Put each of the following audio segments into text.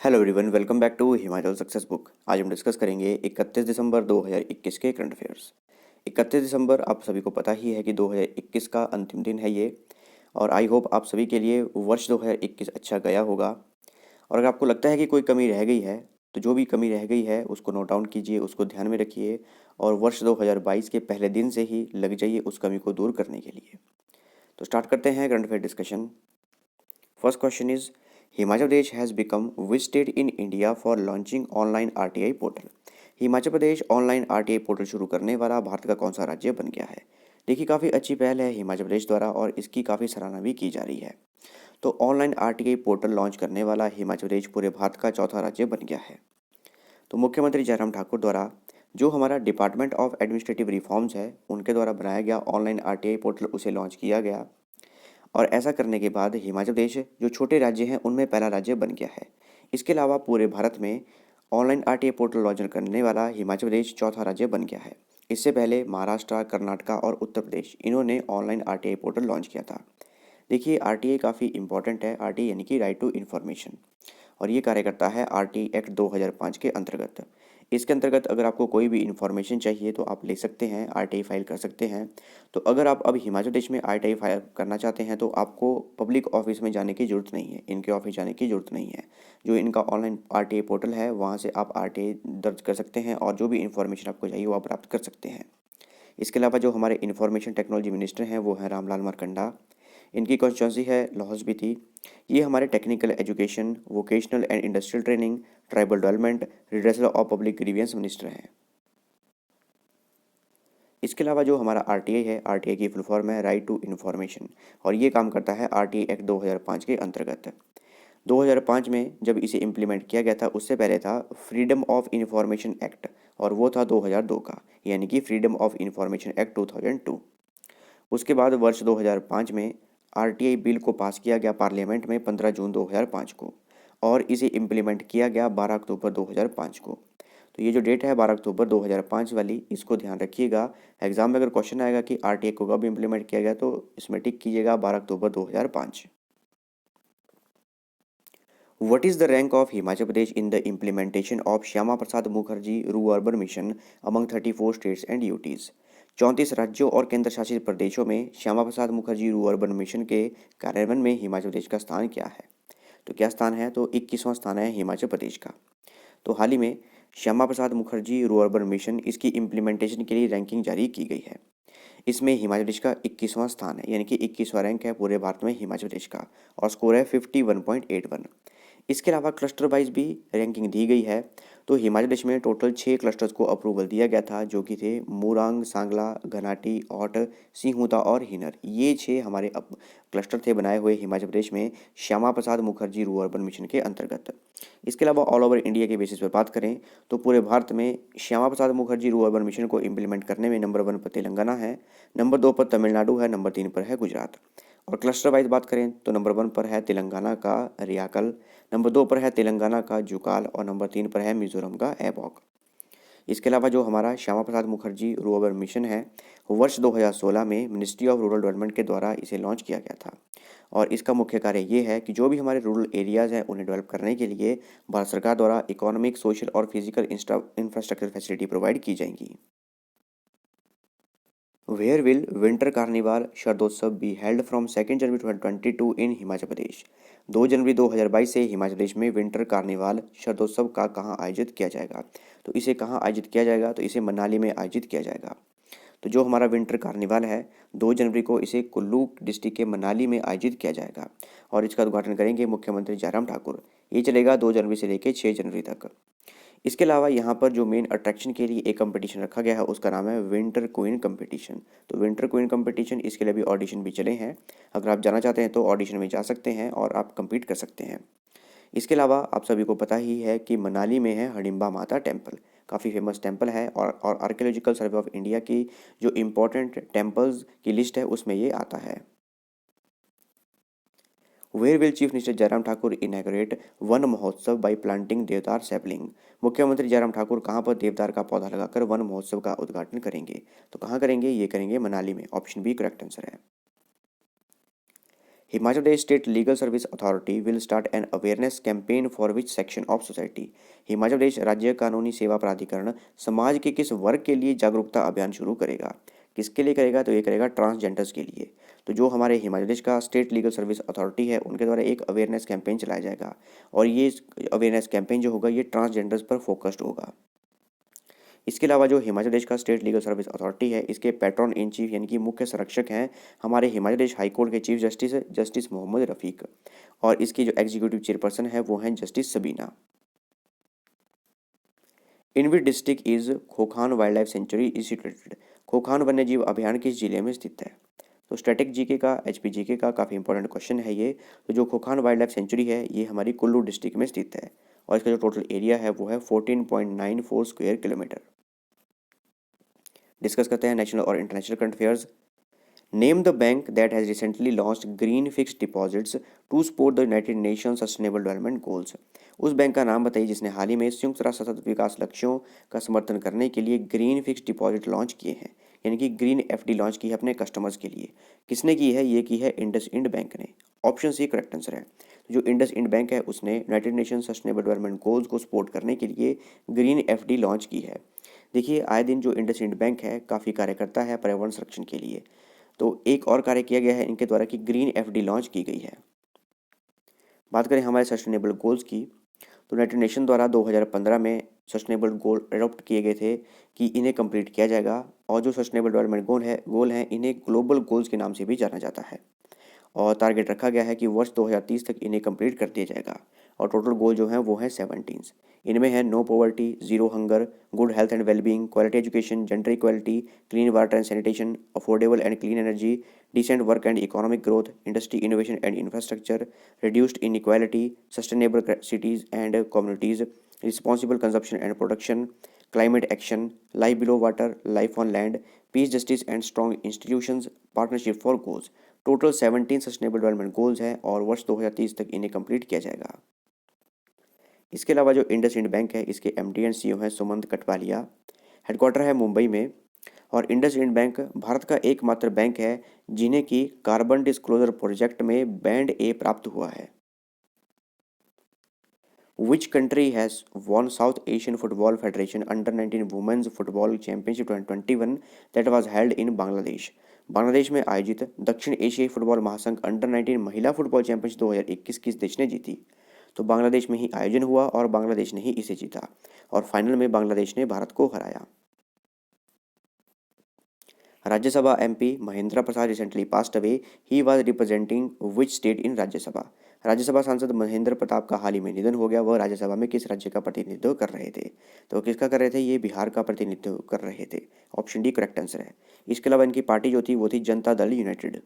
Hello everyone, welcome back to Himachal success book. आज हम discuss करेंगे 31 दिसंबर 2021 के करंट अफेयर्स। 31 दिसंबर आप सभी को पता ही है कि 2021 का अंतिम दिन है ये। और आई होप आप सभी के लिए वर्ष 2021 अच्छा गया होगा। और अगर आपको लगता है कि कोई कमी रह गई है तो जो भी कमी रह गई है उसको नोट डाउन कीजिए, उसको ध्यान में रखिए और वर्ष 2022 के पहले दिन से ही लग जाइए उस कमी को दूर करने के लिए। तो स्टार्ट करते हैं current affair discussion. First question is, Himachal Pradesh has become which state in India for launching online RTI portal. Himachal Pradesh online RTI portal शुरू करने वाला भारत का कौन सा राज्य बन गया है। देखिए, काफ़ी अच्छी पहल है हिमाचल प्रदेश द्वारा और इसकी काफ़ी सराहना भी की जा रही है। तो ऑनलाइन आरटीआई पोर्टल लॉन्च करने वाला हिमाचल प्रदेश पूरे भारत का चौथा राज्य बन गया है। तो मुख्यमंत्री जयराम ठाकुर द्वारा जो हमारा डिपार्टमेंट ऑफ एडमिनिस्ट्रेटिव रिफॉर्म्स है उनके द्वारा बनाया गया ऑनलाइन आरटीआई पोर्टल उसे लॉन्च किया गया। और ऐसा करने के बाद हिमाचल प्रदेश जो छोटे राज्य हैं उनमें पहला राज्य बन गया है। इसके अलावा पूरे भारत में ऑनलाइन आरटीआई पोर्टल लॉन्च करने वाला हिमाचल प्रदेश चौथा राज्य बन गया है। इससे पहले महाराष्ट्र, कर्नाटका और उत्तर प्रदेश इन्होंने ऑनलाइन आरटीआई पोर्टल लॉन्च किया था। देखिए, आरटीआई काफ़ी इंपॉर्टेंट है। आरटीआई यानी कि राइट टू इन्फॉर्मेशन, और ये कार्य करता है आरटीआई एक्ट 2005 के अंतर्गत। इसके अंतर्गत अगर आपको कोई भी इन्फॉर्मेशन चाहिए तो आप ले सकते हैं, आरटीआई फाइल कर सकते हैं। तो अगर आप अब हिमाचल प्रदेश में आरटीआई फाइल करना चाहते हैं तो आपको पब्लिक ऑफिस में जाने की ज़रूरत नहीं है, इनके ऑफिस जाने की ज़रूरत नहीं है। जो इनका ऑनलाइन आरटीआई पोर्टल है वहाँ से आप आरटीआई दर्ज कर सकते हैं और जो भी इन्फॉर्मेशन आपको चाहिए वो आप प्राप्त कर सकते हैं। इसके अलावा जो हमारे इन्फॉर्मेशन टेक्नोलॉजी मिनिस्टर हैं वो हैं रामलाल मारकंडा। इनकी कॉन्स्टिट्यूंसी है लाहौल स्पीति। ये हमारे technical education, vocational and industrial training, tribal development, redressal of public grievance minister हैं। इसके अलावा जो हमारा आरटीआई है, आरटीआई की फुल फॉर्म है राइट टू इन्फॉर्मेशन, और ये काम करता है आरटीआई एक्ट 2005 के अंतर्गत। 2005 में जब इसे इम्प्लीमेंट किया गया था उससे पहले था फ्रीडम ऑफ इंफॉर्मेशन एक्ट, और वो था 2002 का, यानी कि फ्रीडम ऑफ इंफॉर्मेशन एक्ट 2002। उसके बाद वर्ष 2005 में आरटीआई बिल को पास किया गया पार्लियामेंट में 15 जून 2005 को, और इसे इम्प्लीमेंट किया गया 12 अक्टूबर 2005 को। तो ये जो डेट है 12 अक्टूबर 2005 वाली, इसको ध्यान रखिएगा। एग्जाम में अगर क्वेश्चन आएगा कि आरटीआई को कब इम्प्लीमेंट किया गया तो इसमें टिक कीजिएगा 12 अक्टूबर 2005। What is the rank of Himachal Pradesh in the implementation of Shyama Prasad Mukherjee रू urban mission among 34 states and UTs? 34 राज्यों और केंद्र शासित प्रदेशों में श्यामा प्रसाद मुखर्जी रू अर्बन मिशन के कार्यान्वयन में हिमाचल प्रदेश का स्थान क्या है। तो क्या स्थान है, तो 21वां स्थान है हिमाचल प्रदेश का। तो हाल ही में श्यामा प्रसाद मुखर्जी रू अर्बन मिशन इसकी इम्प्लीमेंटेशन के लिए रैंकिंग जारी की गई है। इसमें हिमाचल प्रदेश का 21वां स्थान है, यानी कि 21वां रैंक है पूरे भारत में हिमाचल प्रदेश का, और स्कोर है 51.81। इसके अलावा क्लस्टर वाइज भी रैंकिंग दी गई है। तो हिमाचल प्रदेश में टोटल 6 क्लस्टर्स को अप्रूवल दिया गया था, जो कि थे मूरांग, सांगला, घनाटी, औट, सिंहुता और हिनर। ये 6 हमारे क्लस्टर थे बनाए हुए हिमाचल प्रदेश में श्यामा प्रसाद मुखर्जी रू अर्बन मिशन के अंतर्गत। इसके अलावा ऑल ओवर इंडिया के बेसिस पर बात करें तो पूरे भारत में श्यामा प्रसाद मुखर्जी रू अर्बन मिशन को इम्प्लीमेंट करने में नंबर 1 पर तेलंगाना है, नंबर 2 पर तमिलनाडु है, नंबर 3 पर है गुजरात। और क्लस्टर वाइज बात करें तो नंबर 1 पर है तेलंगाना का रियाकल, नंबर 2 पर है तेलंगाना का जुकाल, और नंबर 3 पर है मिजोरम का एबॉक। इसके अलावा जो हमारा श्यामा प्रसाद मुखर्जी रू अर्बन मिशन है वर्ष 2016 में मिनिस्ट्री ऑफ रूरल डेवलपमेंट के द्वारा इसे लॉन्च किया गया था। और इसका मुख्य कार्य ये है कि जो भी हमारे रूरल एरियाज़ हैं उन्हें डेवलप करने के लिए भारत सरकार द्वारा इकोनॉमिक, सोशल और फिजिकल इंफ्रास्ट्रक्चर फैसिलिटी प्रोवाइड की जाएंगी। Where will winter carnival Sharadotsav be held from 2 January 2022 in Himachal Pradesh. 2 जनवरी 2022 से हिमाचल प्रदेश में विंटर कार्निवाल शरदोत्सव का कहाँ आयोजित किया जाएगा। तो इसे कहाँ आयोजित किया जाएगा, तो इसे मनाली में आयोजित किया जाएगा। तो जो हमारा विंटर कार्निवाल है 2 जनवरी को इसे कुल्लू डिस्ट्रिक्ट के मनाली में आयोजित किया जाएगा, और इसका उद्घाटन करेंगे मुख्यमंत्री जयराम ठाकुर। ये चलेगा 2 जनवरी से लेकर 6 जनवरी तक। इसके अलावा यहाँ पर जो मेन अट्रैक्शन के लिए एक कंपटीशन रखा गया है उसका नाम है विंटर क्वीन कंपटीशन। तो विंटर क्वीन कंपटीशन, इसके लिए भी ऑडिशन भी चले हैं। अगर आप जाना चाहते हैं तो ऑडिशन में जा सकते हैं और आप compete कर सकते हैं। इसके अलावा आप सभी को पता ही है कि मनाली में है हडिम्बा माता टेम्पल, काफ़ी फेमस टेम्पल है, और आर्कियोलॉजिकल सर्वे ऑफ इंडिया की जो इम्पोर्टेंट टेम्पल्स की लिस्ट है उसमें ये आता है। Where will chief minister Jairam Thakur inaugurate Van Mahotsav by planting deodar sapling. मुख्यमंत्री जयराम ठाकुर कहाँ पर देवदार का पौधा लगाकर वन महोत्सव का उद्घाटन करेंगे। तो कहाँ करेंगे, ये करेंगे मनाली में। ऑप्शन बी करेक्ट आंसर है। Himachal Pradesh state legal service authority will start an awareness campaign for which section of society. Himachal Pradesh राज्य कानूनी सेवा प्राधिकरण समाज के किस वर्ग के लिए जागरूकता अभियान शुरू करेगा? किसके लिए करेगा? तो ये करेगा ट्रांसजेंडर्स के लिए। तो जो हमारे हिमाचल प्रदेश का स्टेट लीगल सर्विस अथॉरिटी है उनके द्वारा एक अवेयरनेस कैंपेन चलाया जाएगा और ये अवेयरनेस कैंपेन जो होगा ये ट्रांसजेंडर्स पर फोकस्ड होगा। इसके अलावा जो हिमाचल प्रदेश का स्टेट लीगल सर्विस अथॉरिटी है इसके पैट्रॉन इन चीफ यानी कि मुख्य संरक्षक हैं हमारे हिमाचल प्रदेश हाई कोर्ट के chief justice justice Mohammad Rafiq और इसकी जो एग्जीक्यूटिव चेयरपर्सन है वो हैं justice Sabina. In which district is Khokhan wildlife sanctuary is situated? Khokhan वन्यजीव अभयारण्य किस जिले में स्थित है? तो स्टैटिक जीके का HP जीके का काफ़ी इंपॉर्टेंट क्वेश्चन है ये। तो जो खोखान वाइल्ड लाइफ सेंचुरी है ये हमारी कुल्लू डिस्ट्रिक्ट में स्थित है और इसका जो टोटल एरिया है वो है 14.94 स्क्वायर किलोमीटर। डिस्कस करते हैं नेशनल और international current affairs. Name the bank that has recently launched green fixed deposits to support the United Nation sustainable development goals. उस बैंक का नाम बताइए जिसने हाल ही में संयुक्त राष्ट्र सतत विकास लक्ष्यों का समर्थन करने के लिए ग्रीन फिक्स्ड डिपॉजिट लॉन्च किए हैं, यानी कि ग्रीन FD लॉन्च की है अपने कस्टमर्स के लिए। किसने की है? ये की है इंडस इंड बैंक ने। ऑप्शन सी करेक्ट आंसर है। जो इंडस इंड बैंक है उसने United Nation sustainable development goals को सपोर्ट करने के लिए ग्रीन FD लॉन्च की है। देखिए आए दिन जो इंडस इंड बैंक है काफ़ी कार्य करता है पर्यावरण संरक्षण के लिए, तो एक और कार्य किया गया है इनके द्वारा कि ग्रीन FD लॉन्च की गई है। बात करें हमारे सस्टेनेबल गोल्स की, तो यूनाइटेड नेशन द्वारा 2015 में सस्टेनेबल गोल अडॉप्ट किए गए थे कि इन्हें कंप्लीट किया जाएगा और जो सस्टेनेबल डेवलपमेंट गोल हैं इन्हें ग्लोबल गोल्स के नाम से भी जाना जाता है और टारगेट रखा गया है कि वर्ष 2030 तक इन्हें कंप्लीट कर दिया जाएगा और टोटल गोल जो हैं वो हैं 17। इनमें है no poverty, zero hunger, good health and wellbeing, quality education, gender equality, clean water and sanitation, affordable and clean energy, decent work and economic growth, industry innovation and infrastructure, reduced inequality, sustainable cities and communities, responsible consumption and production, climate action, life below water, life on land, peace, justice and strong institutions, partnership for goals। Total 17 sustainable development goals हैं और वर्ष 2030 तक इन्हें complete किया जाएगा। इसके अलावा जो इंडस इंड बैंक है इसके MD एंड CEO हैं सुमंत कटवालिया, हेडक्वार्टर है मुंबई में और इंडस इंड बैंक भारत का एकमात्र बैंक है जिन्हें की कार्बन डिस्क्लोजर प्रोजेक्ट में बैंड A प्राप्त हुआ है। Which country has won South Asian Football Federation Under-19 Women's Football Championship 2021 that was held in Bangladesh? Bangladesh में आयोजित दक्षिण एशियाई फुटबॉल महासंघ अंडर-19 महिला फुटबॉल चैंपियनशिप 2021 किस देश ने जीती? तो बांग्लादेश में ही आयोजन हुआ और बांग्लादेश ने ही इसे जीता और फाइनल में बांग्लादेश ने भारत को हराया। Rajya Sabha MP Mahendra Prasad recently passed away, he was representing which state in Rajya Sabha? Rajya Sabha सांसद महेंद्र प्रताप का हाल ही में निधन हो गया, वह राज्यसभा में किस राज्य का प्रतिनिधित्व कर रहे थे? तो किसका कर रहे थे? ये बिहार का प्रतिनिधित्व कर रहे थे। ऑप्शन डी करेक्ट आंसर है। इसके अलावा इनकी पार्टी जो थी वो थी Janata Dal United.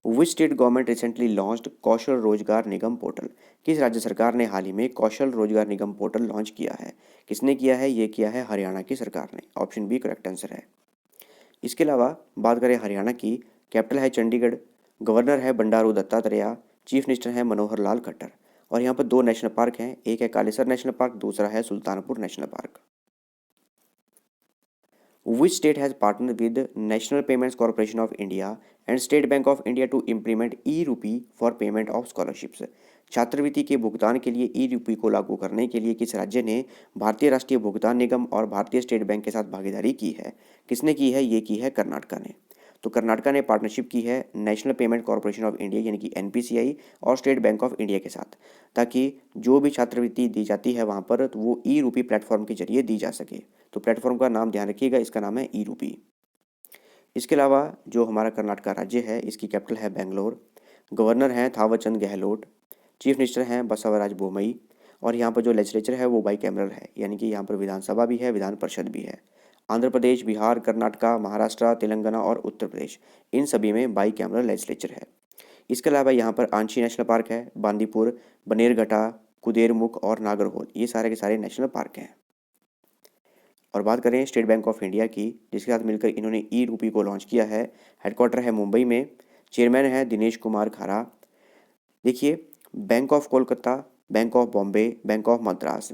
Which state government recently launched Kaushal Rozgar Nigam portal? किस राज्य सरकार ने हाल ही में कौशल रोजगार निगम पोर्टल लॉन्च किया है? किसने किया है? ये किया है हरियाणा की सरकार ने। ऑप्शन बी करेक्ट आंसर है। इसके अलावा बात करें हरियाणा की, कैपिटल है चंडीगढ़, गवर्नर है बंडारू दत्तात्रेय, चीफ मिनिस्टर है मनोहर लाल खट्टर और यहाँ पर दो नेशनल पार्क हैं, एक है कालेसर नेशनल पार्क, दूसरा है Sultanpur national park. Which state has partnered with National Payments Corporation of India and State Bank of India to implement e-rupee for payment of scholarships? छात्रवृत्ति के भुगतान के लिए e-rupee को लागू करने के लिए किस राज्य ने भारतीय राष्ट्रीय भुगतान निगम और भारतीय स्टेट बैंक के साथ भागीदारी की है? किसने की है? ये की है कर्नाटका ने। तो कर्नाटका ने पार्टनरशिप की है national payment corporation of India यानी कि NPCI और स्टेट बैंक ऑफ इंडिया के साथ, ताकि जो भी छात्रवृत्ति दी जाती है वहाँ पर तो वो e-rupee प्लेटफॉर्म के जरिए दी जा सके। तो प्लेटफॉर्म का नाम ध्यान रखिएगा, इसका नाम है e-rupee। इसके अलावा जो हमारा कर्नाटका राज्य है इसकी कैपिटल है बेंगलोर, गवर्नर हैं थावरचंद गहलोत, चीफ मिनिस्टर हैं बसवराज बोमई और यहाँ पर जो लेजिस्लेचर है वो बाईकैमरल है, यानी कि यहाँ पर विधानसभा भी है विधान परिषद भी है। आंध्र प्रदेश, बिहार, कर्नाटका, महाराष्ट्र, तेलंगाना और उत्तर प्रदेश इन सभी में बाईकैमरल लेजिस्लेचर है। इसके अलावा यहाँ पर आंची नेशनल पार्क है, बांदीपुर, बनेरघट्टा, कुदेरमुख और नागरहोल ये सारे के सारे नेशनल पार्क हैं। और बात करें स्टेट बैंक ऑफ इंडिया की, जिसके साथ मिलकर इन्होंने e-rupee को लॉन्च किया है, हेडक्वार्टर है मुंबई में, चेयरमैन है दिनेश कुमार खारा। देखिए bank of Kolkata, bank of Bombay, bank of Madras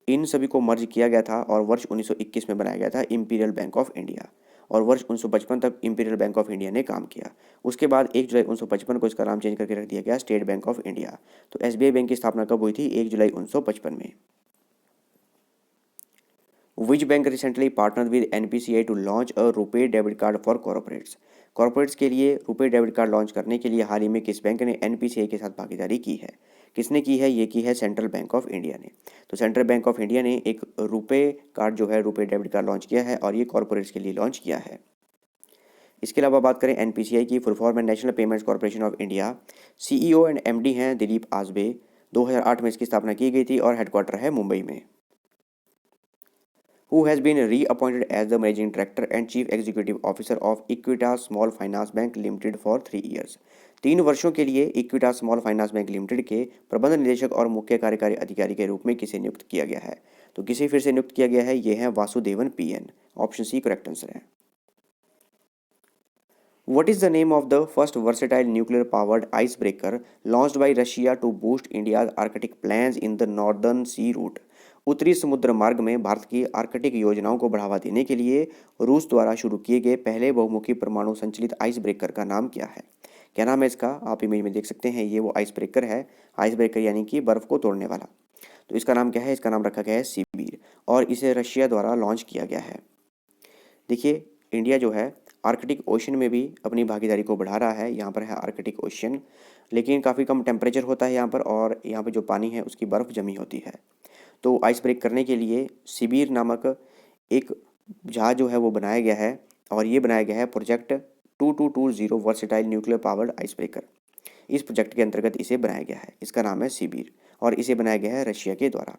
इन सभी को मर्ज किया गया था और वर्ष 1921 में बनाया गया था इंपीरियल बैंक ऑफ इंडिया और वर्ष 1955 तक इंपीरियल बैंक ऑफ इंडिया ने काम किया। उसके बाद 1 जुलाई 1955 को इसका नाम चेंज करके रख दिया गया स्टेट बैंक ऑफ इंडिया। तो एसबीआई बैंक की स्थापना कब हुई थी? 1 जुलाई 1955 में। Which bank recently partnered with NPCI to launch a RuPay debit card for corporates? Corporates के लिए रुपे डेबिट कार्ड लॉन्च करने के लिए हाल ही में किस बैंक ने एनपीसीआई के साथ भागीदारी की है? किसने की है? ये की है सेंट्रल बैंक ऑफ इंडिया ने। तो सेंट्रल बैंक ऑफ इंडिया ने एक रुपे कार्ड जो है रुपे डेबिट कार्ड लॉन्च किया है और ये कॉर्पोरेट्स के लिए लॉन्च किया है। इसके अलावा बात करें एनपीसीआई की, फुल फॉर्म है national payments corporation of India. CEO and MD हैं दिलीप आसबे। 2008 में इसकी स्थापना की गई थी और हेडक्वार्टर है मुंबई में। Who has been reappointed as the managing director and chief executive officer of Equitas Small Finance Bank Limited for 3 years? 3 वर्षों के लिए Equitas Small Finance Bank Limited के प्रबंध निदेशक और मुख्य कार्यकारी अधिकारी के रूप में किसे नियुक्त किया गया है? तो किसे फिर से नियुक्त किया गया है? ये है Vasudevan P N. Option C correct answer है। What is the name of the first versatile nuclear powered icebreaker launched by Russia to boost India's Arctic plans in the Northern Sea route? उत्तरी समुद्र मार्ग में भारत की आर्कटिक योजनाओं को बढ़ावा देने के लिए रूस द्वारा शुरू किए गए पहले बहुमुखी परमाणु संचालित आइस ब्रेकर का नाम क्या है? क्या नाम है इसका? आप इमेज में देख सकते हैं, ये वो आइस ब्रेकर है। आइस ब्रेकर यानी कि बर्फ को तोड़ने वाला। तो इसका नाम क्या है? इसका नाम रखा गया है सिबीर और इसे रशिया द्वारा लॉन्च किया गया है। देखिए, इंडिया जो है आर्कटिक ओशन में भी अपनी भागीदारी को बढ़ा रहा है। यहाँ पर है आर्कटिक ओशन, लेकिन काफ़ी कम टेम्परेचर होता है यहाँ पर और यहाँ पर जो पानी है उसकी बर्फ़ जमी होती है। तो आइस ब्रेक करने के लिए सिबीर नामक एक जहाज जो है वो बनाया गया है और ये बनाया गया है project 2220 versatile nuclear powered ice breaker. इस प्रोजेक्ट के अंतर्गत इसे बनाया गया है। इसका नाम है सिबीर और इसे बनाया गया है रशिया के द्वारा,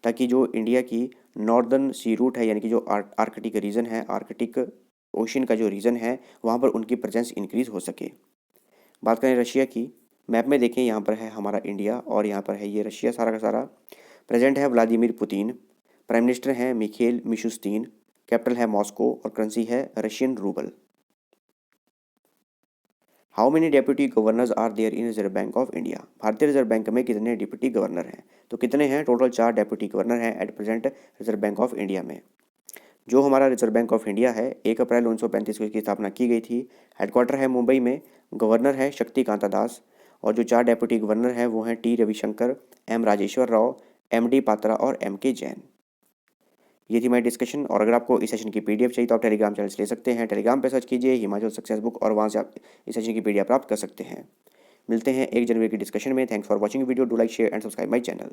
ताकि जो इंडिया की नॉर्दर्न सी रूट है यानी कि जो आर्कटिक रीजन है, आर्कटिक ओशन का जो रीजन है, वहाँ पर उनकी प्रेजेंस इंक्रीज हो सके। बात करें रशिया की, मैप में देखें, यहाँ पर है हमारा इंडिया और यहाँ पर है ये रशिया सारा का सारा। प्रेजेंट है व्लादिमीर पुतिन, प्राइम मिनिस्टर हैं मिखेल मिशुस्तीन, कैपिटल है मॉस्को और करेंसी है Russian rouble. How many deputy governors are there in Reserve Bank of India? भारतीय रिजर्व बैंक में कितने डिप्टी गवर्नर हैं? तो कितने हैं? टोटल 4 डेप्यूटी गवर्नर हैं at present Reserve Bank of India में। जो हमारा रिजर्व बैंक ऑफ इंडिया है 1 अप्रैल 1935 को इसकी स्थापना की गई थी। हेडक्वार्टर है मुंबई में। गवर्नर है शक्तिकांता दास और जो 4 डेप्यूटी गवर्नर हैं वो हैं T Ravishankar, M Rajeshwar Rao, M D Patra और एमके जैन। ये थी हमारी डिस्कशन। और अगर आपको इस सेशन की पीडीएफ चाहिए तो आप टेलीग्राम चैनल से ले सकते हैं। टेलीग्राम पे सर्च कीजिए हिमाचल सक्सेस बुक और वहाँ से आप इस सेशन की पीडीएफ प्राप्त कर सकते हैं। मिलते हैं 1 जनवरी की डिस्कशन में। Thanks for watching video. Do like share and subscribe my channel.